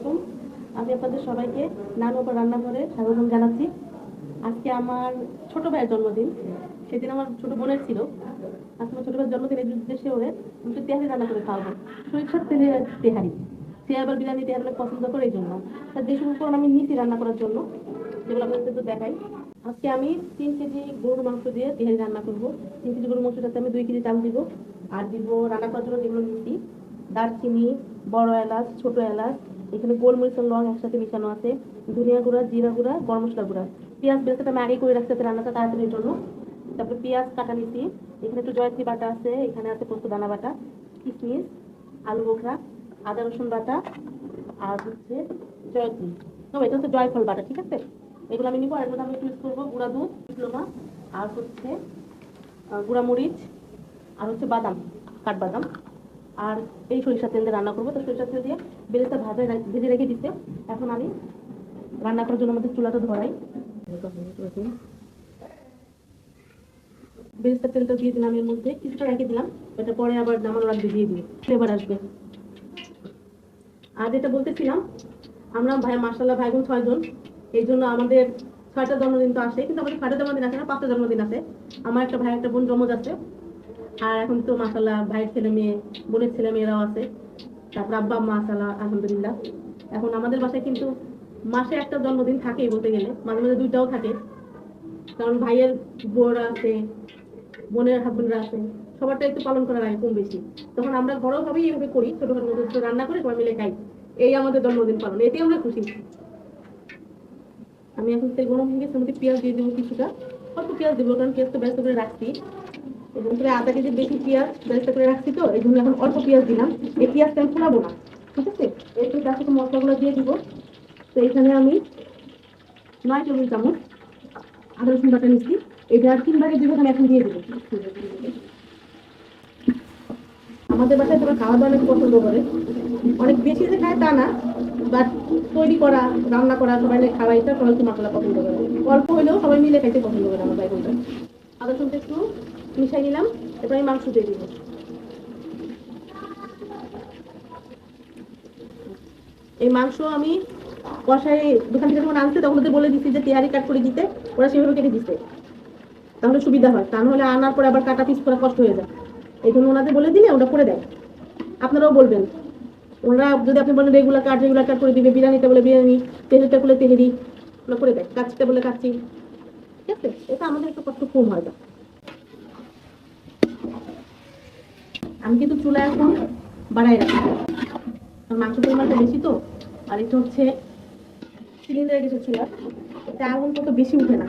আলাইকুম। আমি আপনাদের সবাইকে নানুপা রান্নাঘরে স্বাগতম জানাচ্ছি। আজকে আমার ছোট ভাইয়ের জন্মদিন। সেদিন আমার ছোট বোনের ছিল। আজকে আমার ছোট ভাইয়ের জন্মদিন, এই উদ্দেশ্যে ওরে একটু তেহারি রান্না করে খাওয়াবো। সরিষার তেলের তেহারি। সে আবার বিরিয়ানি তেহারি অনেক পছন্দ করে, এই জন্য তার যে সমস্ত উপকরণ আমি নিয়েছি রান্না করার জন্য, যেগুলো আপনাদের তো দেখাই। আজকে আমি 3 কেজি গরুর মাংস দিয়ে তেহারি রান্না করবো। 3 কেজি গরুর মাংসটাতে আমি 2 কেজি চাল দিব। আর দিব রান্না করার জন্য যেগুলো নিচ্ছি: দারচিনি, বড় এলাচ, ছোট এলাচ, এখানে গোলমরিচ আর লং একসাথে মিশানো আছে, ধনিয়া গুঁড়া, জিরা গুঁড়া, গরম মশলা গুঁড়া। পেঁয়াজ বেরেস্তাটা আমি আগেই করে রাখতে হবে রান্নাটা তাড়াতাড়ির জন্য। তারপরে পেঁয়াজ কাটা নিচ্ছি, এখানে একটু জয়ত্রী বাটা আছে, এখানে আছে পোস্ত দানা বাটা, কিশমিশ, আলু বোখরা, আদা রসুন বাটা, আর হচ্ছে জয়ত্রী, তবে এটা হচ্ছে জয়ফল বাটা, ঠিক আছে? এগুলো আমি নিবো। আর এর মধ্যে আমি ইউজ করবো গুঁড়া দুধ, ডিপ্লোমা, আর হচ্ছে গুঁড়া মরিচ, আর হচ্ছে বাদাম, কাঠবাদাম। আর এই সরিষার তেল দিয়ে রান্না করবো। তো সরিষার তেল দিয়ে বেরেস্তা ভেজে রেখে দিতে। এখন আমি রান্না করার জন্য আমাদের চুলাটা ধরাই। বেরেস্তার তেলটা দিয়ে দিলাম, এর মধ্যে কিছুটা রেখে দিলাম, এটা পরে আবার নামানোর আগে দিয়ে দিই, ফ্লেভার আসবে। আর যেটা বলতেছিলাম, আমরা ভাই মাশাআল্লাহ ভাই বোন 6 জন, এই জন্য আমাদের 6টা জন্মদিন তো আসে, কিন্তু আমাদের 6টা জন্মদিন আসে না, 5টা জন্মদিন আছে। আমার একটা ভাই একটা বোন জন্মদিন আছে। আর এখন তো মাশাআল্লাহ ভাইয়ের ছেলে মেয়ে, বোনের ছেলে মেয়েরাও আছে। তারপর আব্বা আম্মা মাশাআল্লাহ আলহামদুলিল্লাহ। এখন আমাদের বাসায় কিন্তু মাসে একটা জন্মদিন থাকেই বলতে গেলে, মাঝে মাঝে 2টাও থাকে। কারণ ভাইয়ের বোনরা আছে, বোনের হাজবেন্ডরা আছে, সবারটা একটু পালন করার আগে কম বেশি। তখন আমরা ঘরোয়াভাবেই এইভাবে করি, ছোটখাটো মতো রান্না করে সবাই মিলে খাই। এই আমাদের জন্মদিন পালন, এতেই আমরা খুশি। আমি এখন তেল গরম হয়ে গেছে, মধ্যে পেঁয়াজ দিয়ে দেবো কিছুটা, অল্প পেঁয়াজ দেবো, কারণ পেঁয়াজ তো ব্যস্ত করে রাখছি। এবং প্রায় আধা কেজির বেশি পেঁয়াজ ব্যস্ত করে রাখছি, তো এই জন্য এখন অল্প পেঁয়াজ দিলাম। এই পেঁয়াজটা আমি ফোলাবো না, ঠিক আছে? এরপর তার সাথে মশলাগুলো দিয়ে দিব। তো এখানে আমি 9 টেবিল চামচ আদা রসুন বাটা নিচ্ছি। এটা 3 ভাগে 2 ভাগ আমি এখন দিয়ে দেবো। আমাদের বাসায় তোরা খাওয়া দাওয়া অনেক পছন্দ করে, অনেক বেশি যে খায় তা না, বাট তৈরি করা, রান্না করা, সবাই মিলে খাওয়া, এটা সবাই একটু মশলা পছন্দ করে। অল্প হলেও সবাই মিলে খাইতে পছন্দ করে আমার ভাই বোনটা। আদা রসুনটা একটু মিশাই নিলাম, এরপর আমি মাংস দিয়ে দিব। এই মাংস আমি কষাই দোকান থেকে যখন আনছে তখন ওদের বলে দিচ্ছি যে তেহারি কাট করে দিতে, ওরা সেভাবে কেটে দিচ্ছে, তাহলে সুবিধা হয়। তা নাহলে আনার পরে আবার কাটা পিস করা কষ্ট হয়ে যায়। এই জন্য ওনাদের বলে দিলে ওটা করে দেয়। আপনারাও বলবেন, ওরা যদি আপনি বলেন রেগুলার কাট করে দিবে, বিরিয়ানিটা বলে বিরিয়ানি, তেহারিটা বলে তেহারি, ওরা করে দেয়, কাচ্চিটা বলে কাচ্চি, ঠিক আছে? এটা আমাদের একটু কষ্ট কম হয়। আমি কিন্তু চুলা এখন বাড়াই রাখি, কারণ মাংস পরিমাণটা বেশি তো। আর এটা হচ্ছে সিলিন্ডারে কিছু ছিল, এটা আগুন কত বেশি উঠে না।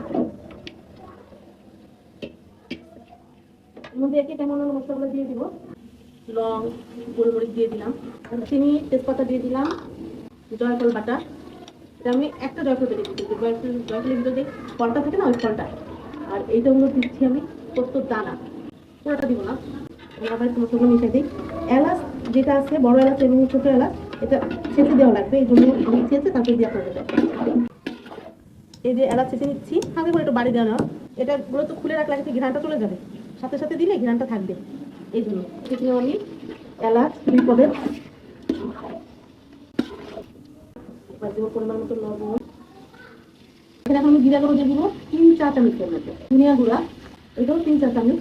এর মধ্যে একে কেমন মশলাগুলো দিয়ে দিব, লং, গোলমরিচ দিয়ে দিলাম, চিনি, তেজপাতা দিয়ে দিলাম, জয়ফল বাটা। এটা আমি একটা জয়ফল বেটে দিচ্ছি, জয়ফলের ভিতরে যে ফলটা থাকে না, ওই ফলটা। আর এইটা হলো দিচ্ছি আমি পোস্তর দানা, পুরোটা দিব না, আবার একটু মশলাগুলো মিশিয়ে দিই। এলাচ যেটা আছে, বড় এলাচ এবং ছোট এলাচ, এটা ছেঁচে দেওয়া লাগবে, এই জন্য আমি ছেঁচে তারপরে দিয়ে আপনাদের দেয়। এই যে এলাচ ছেঁচে নিচ্ছি, হালকা করে একটু বাড়ি দেওয়া, এটা গুলো তো খুলে রাখলে একটু ঘ্রাণটা চলে যাবে, সাথে সাথে দিলে ঘ্রাণটা থাকবে, এই জন্য ছেঁচে আমি এলাচ 2 পদের পরিমাণ মতো লবণ। এখানে এখন আমি জিরা গুঁড়ো দিয়ে দিব 3-4 চামচের মতো, ধনিয়া গুঁড়া এটাও 3-4 চামচ,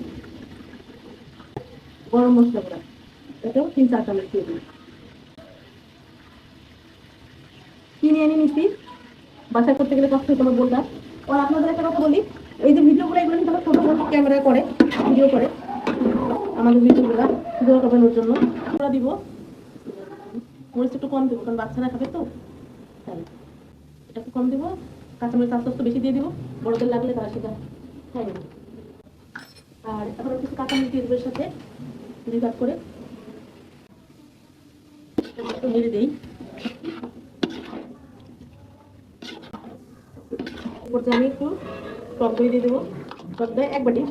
গরম মশলা গুঁড়া এটাও 3-4 চামচ দিয়ে দিই। কিনে এনে নিচ্ছি, বাসায় করতে গেলে কষ্ট হতো আমার বললাম। আর আপনাদের একটা কথা বলি, এই যে ভিডিওগুলো এগুলো কিন্তু আমার ছোট ছোট ক্যামেরায় করে ভিডিও করে, আমাদের ভিডিওগুলো ভিডিও করানোর জন্য আমরা দিব। মরিচ একটু কম দেবো, কারণ বাচ্চারা খাবে তো, তাই এটা একটু কম দেবো। কাঁচামরিচ আস্তে আস্তে বেশি দিয়ে দিব, বড়দের লাগলে তারা সেটা খাই না। আর এখন কিছু কাঁচামরিচ দিয়ে দেবো এর সাথে 2 ভাগ করে, একটু মেরে দেই। এরপর আমি একটু টক দই দিয়ে দেবো, টক দই 1 বাটি,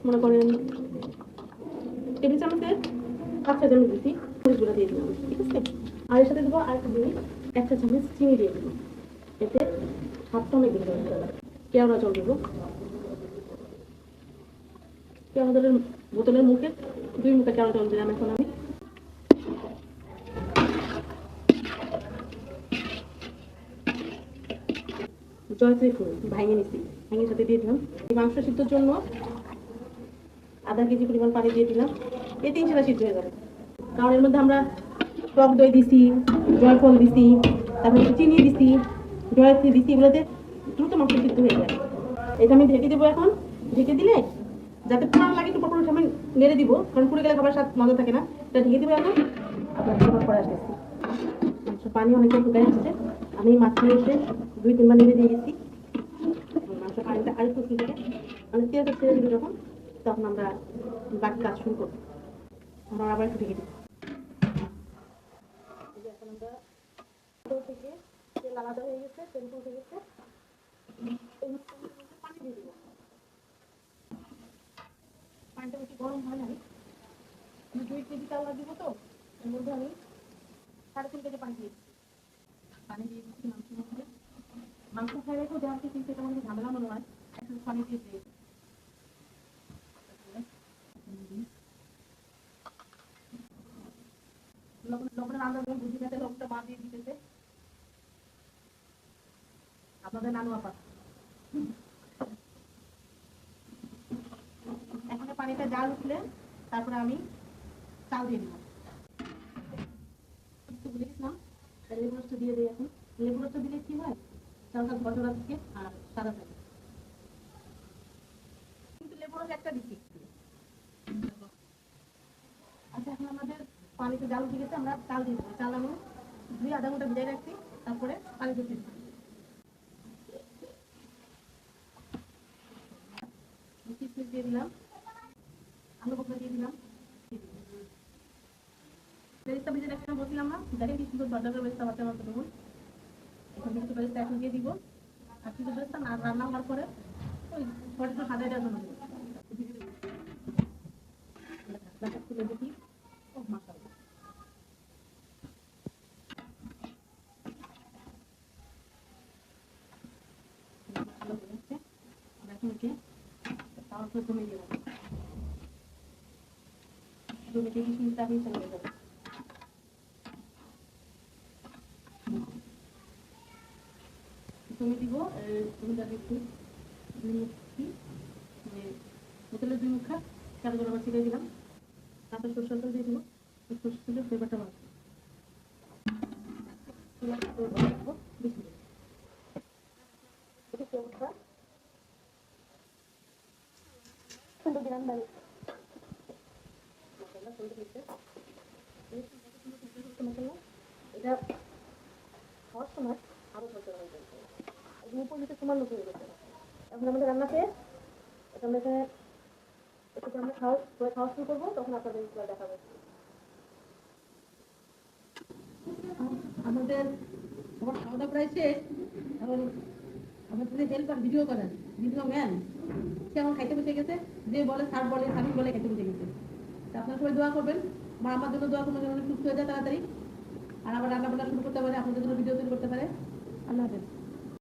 মনে করেন টেবিল চামচের 5 চা চামচ দিচ্ছি, মরিচগুলো দিয়ে দিলাম, ঠিক আছে? আর এর সাথে দেবো আর একটু দিই 1 চা চামচ চিনি দিয়ে দেবো, এতে স্বাদটা অনেক বেশি হবে। কেওড়া জল দেবো, কেওড়া জলের বোতলের মুখে 2 মুখে কেওড়া জল দিলাম এখন আমি। জয়ত্রী ফুল ভাঙিয়ে নিচ্ছি, ভাঙিয়ে সাথে দিয়ে দিলাম। এই মাংস সিদ্ধর জন্য আধা কেজি পরিমাণ পানি দিয়ে দিলাম, এই 3 সেটা সিদ্ধ হয়ে যাবে। কারণ এর মধ্যে আমরা টক দই দিছি, জয়ফল দিছি, তারপরে একটু চিনি দিছি, জয়ত্রী দিছি, এগুলোতে দ্রুত মাংস সিদ্ধ হয়ে যায়। এটা আমি ঢেকে দেবো এখন। ঢেকে দিলে যাতে পুরান লাগে একটু পর আমি নেড়ে দিব, কারণ পুড়ে গেলে খাবার স্বাদ মজা থাকে না। এটা ঢেকে দেবো এখন। আপনার খাবার পরে আসতেছি। পানি অনেকটা শুকায় আসছে, আমি মাছটা এসে 2-3 বার নেড়ে দিয়ে গেছি। মাংস পানিটা আরেকটু শুকিয়ে মানে তেলটা ছেড়ে দিবে যখন, তখন আমরা বাকি কাজ শুরু করবো। আমরা আবার একটু ঢেকে দিব। এখন আমরা থেকে তেল আলাদা হয়ে গেছে, তেল উঠে গেছে, পানি দিয়ে দিব। পানিটা বেশি গরম হয় নাই, আমি 2 কেজি চাল দিব তো, এর মধ্যে আমি 3.5 কেজি পানি দিয়ে দিচ্ছি। পানি দিয়ে দিচ্ছি মাংসের মধ্যে। মাংস খাই রেখেও দেওয়া কিন্তু এটা মধ্যে ঝামেলা মনে হয়, একটু পানি দিয়ে দিয়ে লবণের আন্দাজ বুঝে গেছে, লবণটা মা দিয়ে দিতেছে আপনাদের নানু আপা। এখন পানিটা জাল উঠলে তারপরে আমি চাল দিয়ে দিব। ভুলে গেছিলাম, লেবু রসটা দিয়ে দিই এখন। লেবু রসটা দিলে কি হয়, চালটা ঝরঝরা থাকে আর সাদা থাকে। কিন্তু লেবু রস একটা দিচ্ছি। আচ্ছা, এখন আমাদের পানিতে জাল উঠে গেছে, আমরা চাল দিয়ে দেবো। চাল আমি 2-আধা ঘন্টা ভিজাই রাখছি, তারপরে পানি দিতে দিচ্ছি। কিশমিশ দিয়ে দিলাম, আলু বোখরা দিয়ে দিলাম। বেরেস্তা ভেজে রাখছিলাম বলছিলাম না, দেখেন কি সুন্দর ঝরঝরে বেরেস্তা হচ্ছে আমার দেখুন। এখানে কিছু বেরেস্তা এখন দিয়ে দিব, আর কিছু বেরেস্তা না রান্না হওয়ার পরে ওই ঘরটা সাজাই দেওয়ার জন্য দেবো। খুলে দেখি, ও মাশাআল্লাহ, ভালো হয়েছে। এখন কি তাওয়ার উপর জমে দিয়ে দেবো, জমে দিয়ে কিশমিশটা আমি চলে যাবো। জমে দিব, জমে যাবে একটু 2 মুঠি, মানে বোতলে 2 মুখা কালো জল আবার ছিটিয়ে দিলাম। তারপর সরষের তেল দিয়ে দিব, সরষের তেলের ফ্লেভারটা ভালো। সুন্দর দিলাম বাড়ি মশলা সুন্দর হয়েছে। এটা খাওয়ার সময় আরো ঝরঝরে হয়ে যাচ্ছে, উপর নিচে সমান মতো হয়ে যাচ্ছে। এখন আমাদের রান্না শেষ, এটা আমরা এখানে একটু আমরা খাওয়া শুরু করবো, তখন আপনাদের দেখাবো। আমাদের সবার খাওয়া দাওয়া প্রায় শেষ। এখন আমাদের হেল্পার ভিডিও করেন, ভিডিও ম্যান, সে আমার খাইতে বসে গেছে। যে বলে স্যার বলে স্বামী বলে খাইতে বসে গেছে। আপনারা সবাই দোয়া করবেন, আমার জন্য দোয়া করবেন, যেন সুস্থ হয়ে যায় তাড়াতাড়ি, আর আবার রান্না বান্না শুরু করতে পারে, আপনাদের জন্য ভিডিও তৈরি করতে পারে। আল্লাহ হাফেজ।